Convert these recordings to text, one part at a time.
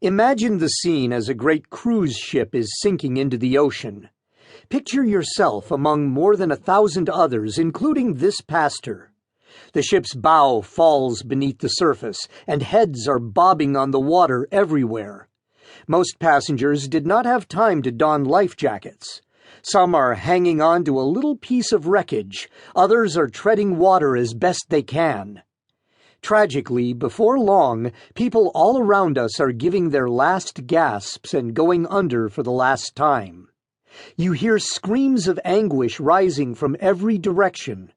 Imagine the scene as a great cruise ship is sinking into the ocean. Picture yourself among more than 1,000 others, including this pastor. The ship's bow falls beneath the surface, and heads are bobbing on the water everywhere. Most passengers did not have time to don life jackets. Some are hanging on to a little piece of wreckage. Others are treading water as best they can. Tragically, before long, people all around us are giving their last gasps and going under for the last time. You hear screams of anguish rising from every direction.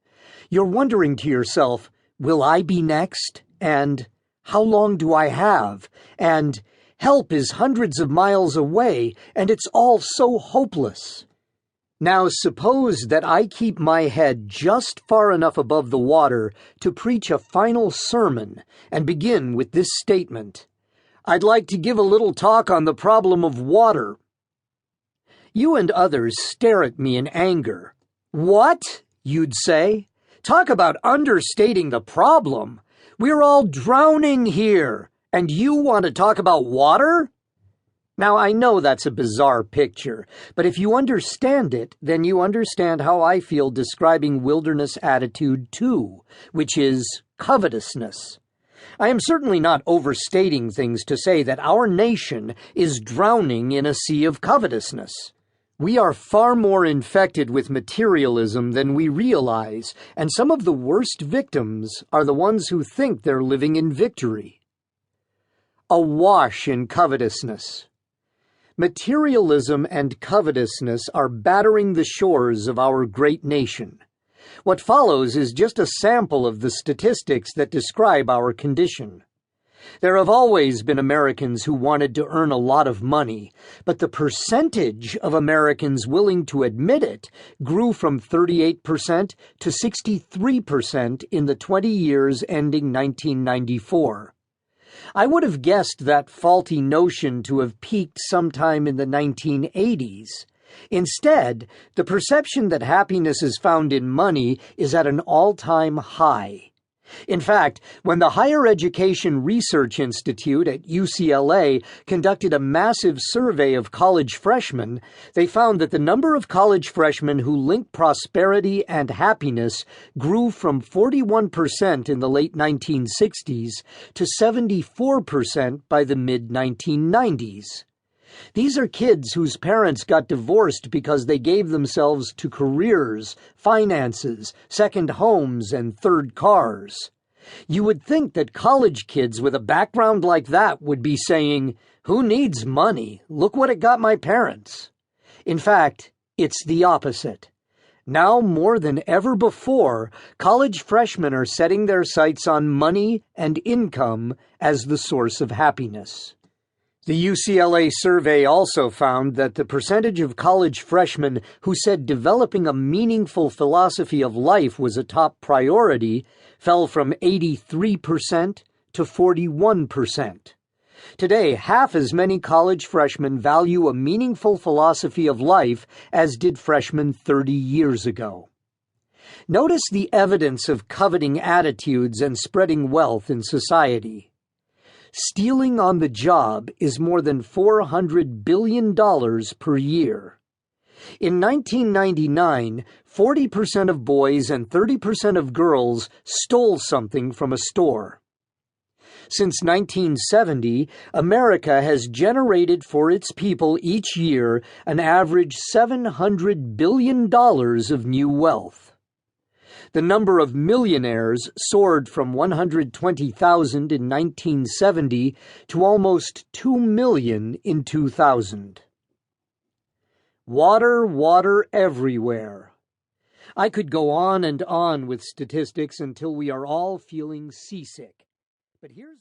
You're wondering to yourself, will I be next? And how long do I have? And help is hundreds of miles away, and it's all so hopeless. Now suppose that I keep my head just far enough above the water to preach a final sermon and begin with this statement. I'd like to give a little talk on the problem of water. You and others stare at me in anger. What? You'd say. Talk about understating the problem. We're all drowning here, and you want to talk about water? Now, I know that's a bizarre picture, but if you understand it, then you understand how I feel describing wilderness attitude 2, which is covetousness. I am certainly not overstating things to say that our nation is drowning in a sea of covetousness. We are far more infected with materialism than we realize, and some of the worst victims are the ones who think they're living in victory. Awash in covetousness. Materialism and covetousness are battering the shores of our great nation. What follows is just a sample of the statistics that describe our condition. There have always been Americans who wanted to earn a lot of money, but the percentage of Americans willing to admit it grew from 38% to 63% in the 20 years ending 1994. I would have guessed that faulty notion to have peaked sometime in the 1980s. Instead, the perception that happiness is found in money is at an all-time high. In fact, when the Higher Education Research Institute at UCLA conducted a massive survey of college freshmen, they found that the number of college freshmen who linked prosperity and happiness grew from 41% in the late 1960s to 74% by the mid-1990s. These are kids whose parents got divorced because they gave themselves to careers, finances, second homes, and third cars. You would think that college kids with a background like that would be saying, "Who needs money? Look what it got my parents." In fact, it's the opposite. Now more than ever before, college freshmen are setting their sights on money and income as the source of happiness. The UCLA survey also found that the percentage of college freshmen who said developing a meaningful philosophy of life was a top priority fell from 83% to 41%. Today, half as many college freshmen value a meaningful philosophy of life as did freshmen 30 years ago. Notice the evidence of coveting attitudes and spreading wealth in society. Stealing on the job is more than $400 billion per year. In 1999, 40% of boys and 30% of girls stole something from a store. Since 1970, America has generated for its people each year an average $700 billion of new wealth. The number of millionaires soared from 120,000 in 1970 to almost 2 million in 2000. Water, water everywhere. I could go on and on with statistics until we are all feeling seasick. But here's